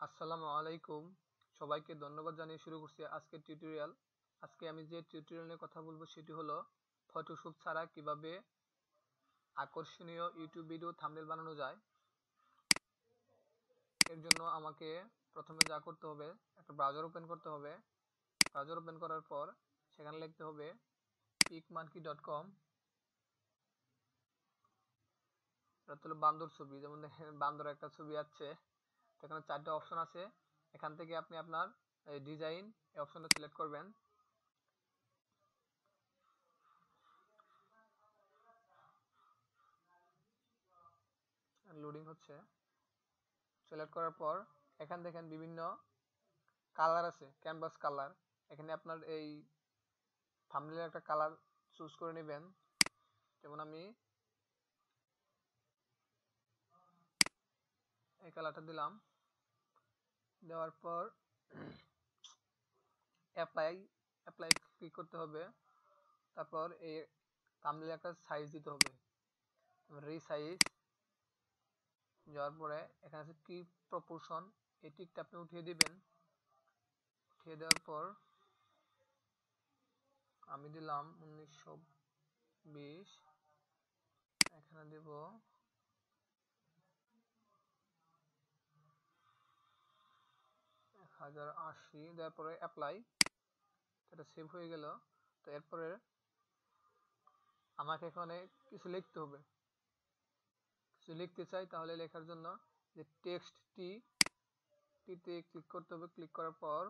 আসসালামু আলাইকুম। সবাইকে ধন্যবাদ জানিয়ে শুরু করছি আজকের টিউটোরিয়াল। আজকে আমি যে টিউটোরিয়াল নিয়ে কথা বলবো সেটি হলো ফটোশপ ছাড়া কিভাবে আকর্ষণীয় ইউটিউব ভিডিও থাম্বনেল বানানো যায়। এর জন্য আমাকে প্রথমে যা করতে হবে, একটা ব্রাউজার ওপেন করতে হবে। ব্রাউজার ওপেন করার পর সেখানে লিখতে হবে picmonkey.com। এটা হলো বান্দর ছবি, যেমন দেখেন বান্দর একটা ছবি আছে। এখানে 4টা অপশন আছে। এখান থেকে আপনি আপনার ডিজাইন এই অপশনটা সিলেক্ট করবেন। লোডিং হচ্ছে। সিলেক্ট করার পর এখান দেখেন বিভিন্ন কালার আছে, ক্যানভাস কালার। এখানে আপনার এই থাম্বনেলের একটা কালার চুজ করে নেবেন। যেমন আমি এই কালারটা দিলাম। দেওয়ার পর অ্যাপ্লাই অ্যাপ্লাই ক্লিক করতে হবে। তারপর এই থাম্বনেলের একটা সাইজ দিতে হবে, রিসাইজ। যাওয়ার পরে এখানে আছে কি প্রপোর্শন, এই টিকটা আপনি উঠিয়ে দিবেন। উঠিয়ে দেওয়ার পর আমি দিলাম 1920, এখানে দেব 1080। দেওয়ার পরে অ্যাপ্লাই, এটা সেভ হয়ে গেল। তো এরপরে আমাকে এখানে কিছু লিখতে হবে। কিছু লিখতে চাই, তাহলে লেখার জন্য যে টেক্সট টিতে ক্লিক করতে হবে। ক্লিক করার পর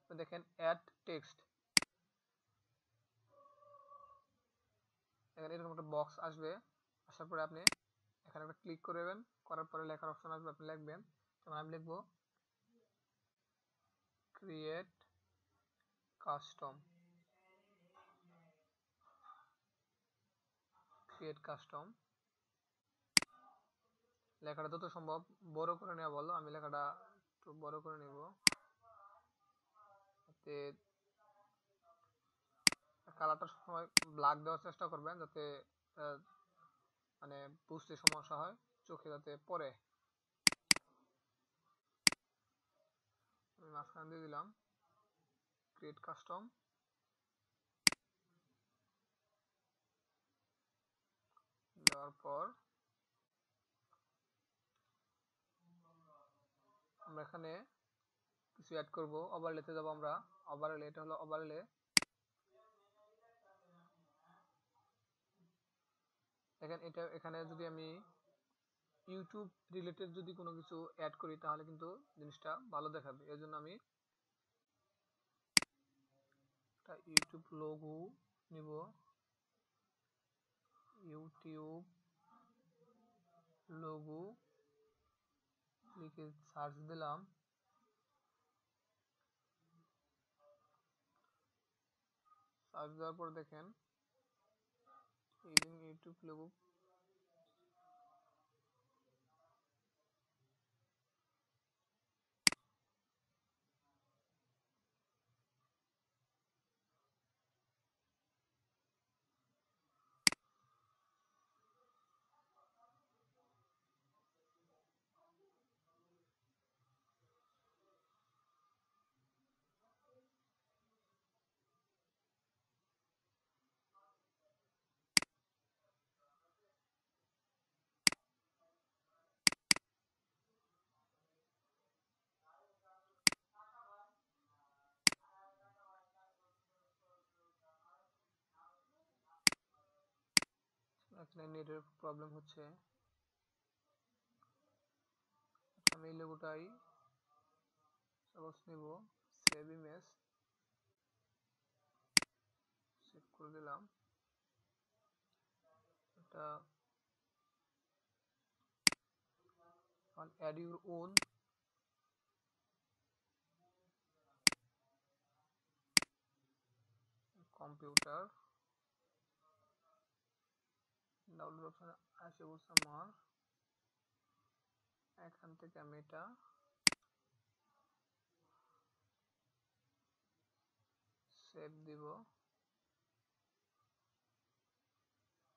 দেখেন অ্যাড টেক্সট, এখানে এরকম একটা বক্স আসবে। আসার পরে আপনি এখানে একটা ক্লিক করবেন। করার পরে লেখার অপশন আসবে, আপনি লিখবেন। যেমন আমি লিখবো ক্রিয়েট কাস্টম। লেখাটা যত সম্ভব বড় করে নেওয়া ভালো। আমি লেখাটা একটু বড় করে নেব। এতে কালারটা সবসময় ব্ল্যাক দেওয়ার চেষ্টা করবেন, যাতে মানে বুঝতে সমস্যা হয়, চোখে যাতে পড়ে। আমি মাঝখানে দিয়ে দিলাম ক্রিয়েট কাস্টম। দেওয়ার পর আমরা এখানে কিছু অ্যাড করব। ওভারলেতে যাব আমরা। ওভারলে, এটা হলো ওভারলে। দেখেন এটা এখানে যদি আমি ইউটিউব রিলেটেড যদি কোনো কিছু অ্যাড করি, তাহলে কিন্তু জিনিসটা ভালো দেখাবে। এর জন্য আমি একটা ইউটিউব লোগো নিব। ইউটিউব লোগো লিখে সার্চ দিলাম। সার্চ দেওয়ার পর দেখেন ইউজিং ইউটিউব লোগো। এখানে নেটের প্রবলেম হচ্ছে। আচ্ছা, আমি এই লোগোটাই সাপোজ নিব। সেভ ইমেজ, সেভ করে দিলাম। এটা add your own. Computer download option আসে বলছে আমার। এখান থেকে আমি এটা সেভ দিব।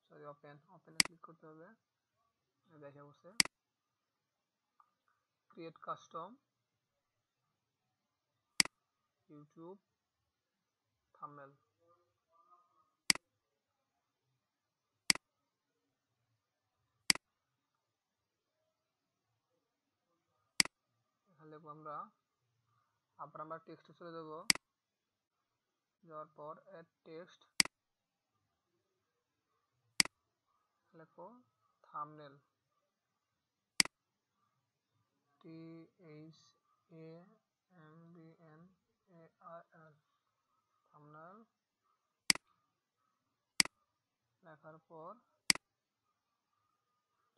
সরি, ওপেনে ক্লিক করতে হবে। দেখে বসে ক্রিয়েট কাস্টম ইউটিউব থাম্বনেল। এখানে লিখবো আমরা, আবার আমরা টেক্সটে চলে যাব, যাওয়ার পর অ্যাড টেক্সট লিখবো থাম্বনেল, THAMBNAIL থাম্বনেল লেখার পর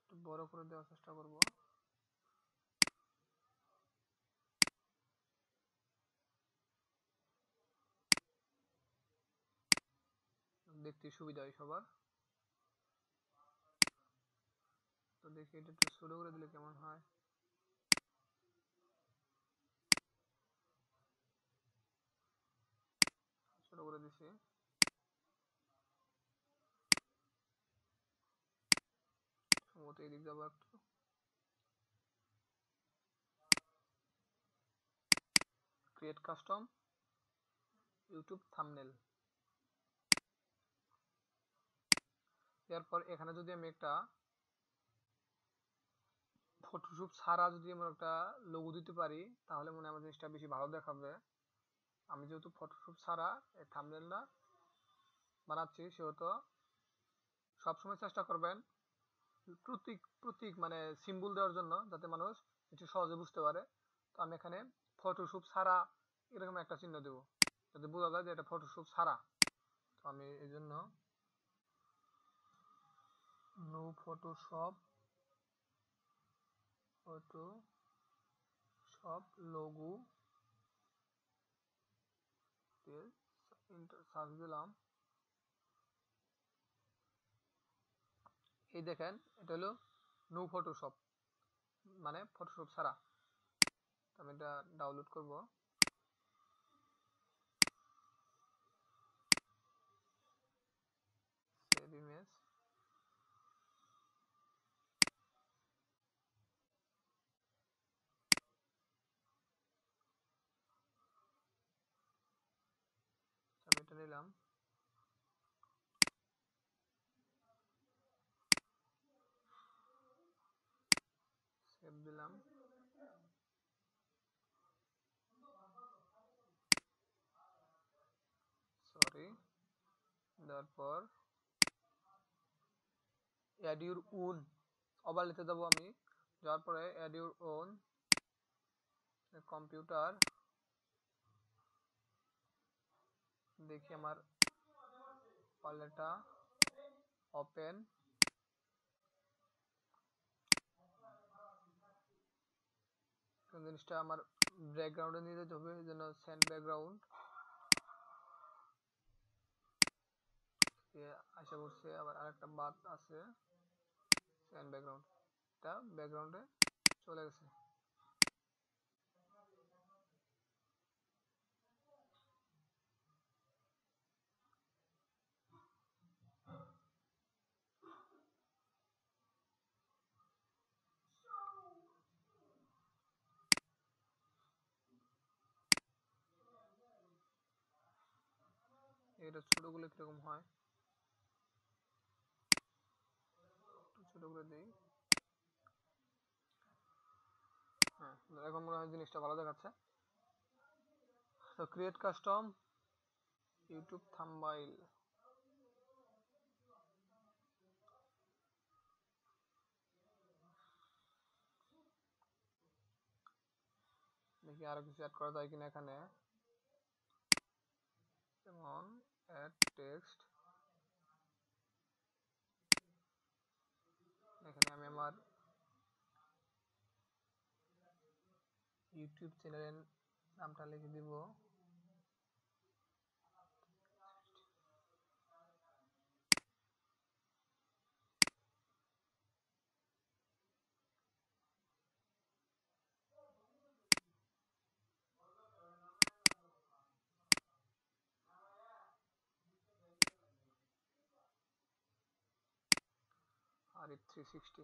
একটু বড় করে দেওয়ার চেষ্টা করব। দেখতে সুবিধা হয় সবার। তো দেখি এটা একটু ছোট করে দিলে কেমন হয়। ছোট করে দিছি। সম্ভবত এই দিক যাবো একটু। Create custom YouTube thumbnail. এরপর এখানে যদি আমি একটা ফটোশপ ছাড়া যদি আমরা একটা লোগো দিতে পারি, তাহলে মনে হয় আমার জিনিসটা বেশি ভালো দেখাবে। আমি যেহেতু ফটোশপ ছাড়া এই থাম্বনেলটা বানাচ্ছি, সেহেতু সবসময় চেষ্টা করবেন প্রতীক প্রতীক মানে সিম্বল দেওয়ার জন্য, যাতে মানুষ একটু সহজে বুঝতে পারে। তো আমি এখানে ফটোশপ ছাড়া এরকম একটা চিহ্ন দেবো, যাতে বোঝা যায় যে এটা ফটোশপ ছাড়া। তো আমি এই জন্য নো ফটোশপ ফটোশপ লোগো দিয়ে সার্চ দিলাম। এই দেখেন, এটা হলো নো ফটোশপ, মানে ফটোশপ ছাড়া। আমি এটা ডাউনলোড করব। Save image. আমি এটা নিলাম, সেভ দিলাম। সরি, দেওয়ার পর অ্যাড ইউর ওন ওভারলেতে যাব আমি। যাওয়ার পরে অ্যাড ইউর ওন কম্পিউটার, দেখি আমার পার্লেটা ওপেন। জিনিসটা আমার ব্যাকগ্রাউন্ডে নিয়ে যেতে হবে, এই জন্য সেন্ড ব্যাকগ্রাউন্ড আশা করছে। আবার আরেকটা বাদ আছে, সেন্ড ব্যাকগ্রাউন্ড, এটা ব্যাকগ্রাউন্ডে চলে গেছে। এটা ছোট গুলো কিরকম হয়, একটু ছোট করে দিই। হ্যাঁ, এখন মনে হয় জিনিসটা ভালো দেখাচ্ছে। তো ক্রিয়েট কাস্টম ইউটিউব থাম্বনেইল। দেখি আরো কিছু অ্যাড করা যায় কিনা এখানে, যেমন অ্যাড টেক্সট। এখানে আমি আমার ইউটিউব চ্যানেলের নামটা লিখে দিব। আরিফ 360।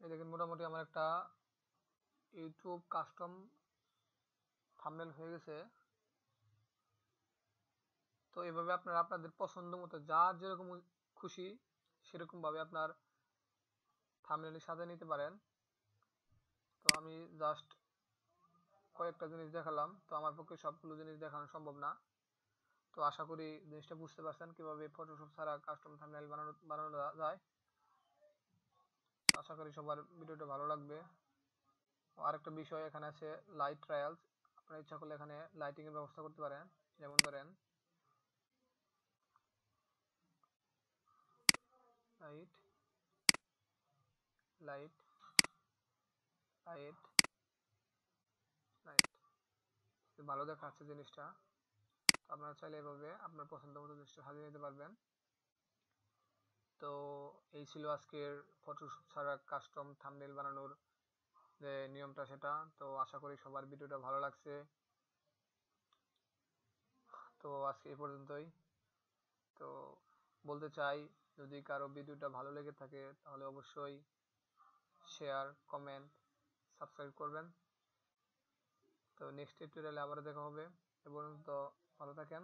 এই দেখেন মোটামুটি আমার একটা ইউটিউব কাস্টম থাম্বনেল হয়ে গেছে। তো এভাবে আপনারা আপনাদের পছন্দ মতো যার যেরকম খুশি সেরকম ভাবে আপনার থাম্বনেল সাজিয়ে নিতে পারেন। তো আমি জাস্ট কয়েকটা জিনিস দেখালাম, তো আমার পক্ষে সবগুলো জিনিস দেখানো সম্ভব না। তো আশা করি জিনিসটা বুঝতে পারছেন কিভাবে ফটোশপ ছাড়া কাস্টম থাম্বনেল বানানো যায়। তো আশা করি সবার ভিডিওটা ভালো লাগবে। আরেকটা বিষয় এখানে আছে লাইট ট্রায়ালস। আপনারা ইচ্ছা করলে এখানে লাইটিং এর ব্যবস্থা করতে পারেন। যেমন ধরেন লাইট লাইট লাইট লাইট ভালো দেখাচ্ছে জিনিসটা। তো আপনারা চাইলে এভাবে আপনার পছন্দ মতো জিনিসটা সাজিয়ে নিতে পারবেন। তো এই ছিল আজকের ফটোশপ ছাড়া কাস্টম থাম্বনেল বানানোর যে নিয়মটা সেটা। তো আশা করি সবার ভিডিওটা ভালো লাগছে। তো আজকে এই পর্যন্তই। তো বলতে চাই, যদি কারো ভিডিওটা ভালো লেগে থাকে তাহলে অবশ্যই শেয়ার, কমেন্ট, সাবস্ক্রাইব করবেন। তো নেক্সট টিউটোরিয়ালে আবারও দেখা হবে। এ পর্যন্ত ভালো থাকেন।